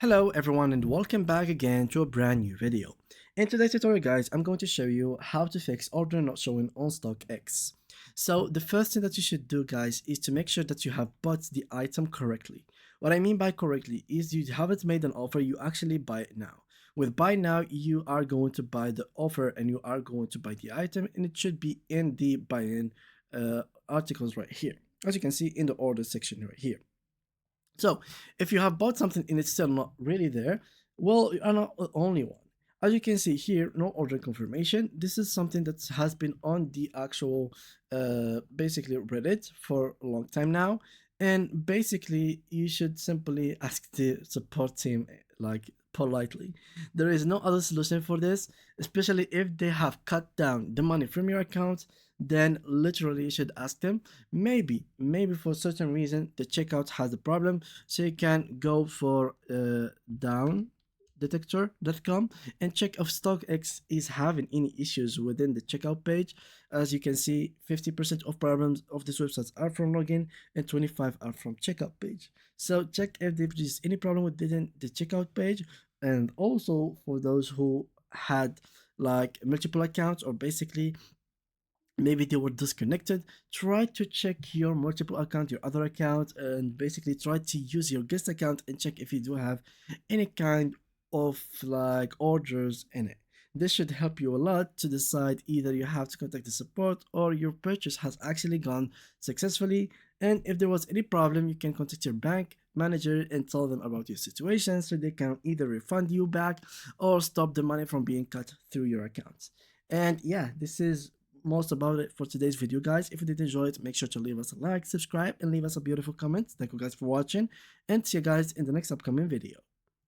Hello everyone and welcome back again to a brand new video. In today's tutorial guys, I'm going to show you how to fix order not showing on Stockx. So the first thing that you should do guys is to make sure that you have bought the item correctly. What I mean by correctly is you haven't made an offer, you actually buy it now. With buy now, you are going to buy the offer and you are going to buy the item, and it should be in the buy-in articles right here. As you can see in the order section right here. So if you have bought something and it's still not really there, well, you are not the only one. As you can see here, no order confirmation. This is something that has been on the actual, basically Reddit for a long time now. And basically, you should simply ask the support team, like politely. There is no other solution for this, especially if they have cut down the money from your account. Then literally you should ask them. Maybe for certain reason the checkout has a problem, so you can go for downdetector.com and check if StockX is having any issues within the checkout page. As you can see, 50% of problems of these websites are from login and 25 are from checkout page. So check if there is any problem within the checkout page. And also for those who had like multiple accounts, or basically maybe they were disconnected, try to check your multiple account, your other account, and basically try to use your guest account and check if you do have any kind of like orders in it. This should help you a lot to decide either you have to contact the support or your purchase has actually gone successfully. And if there was any problem, you can contact your bank manager and tell them about your situation so they can either refund you back or stop the money from being cut through your accounts. And yeah, this is most about it for today's video guys. If you did enjoy it, make sure to leave us a like, subscribe, and leave us a beautiful comment. Thank you guys for watching, and see you guys in the next upcoming video.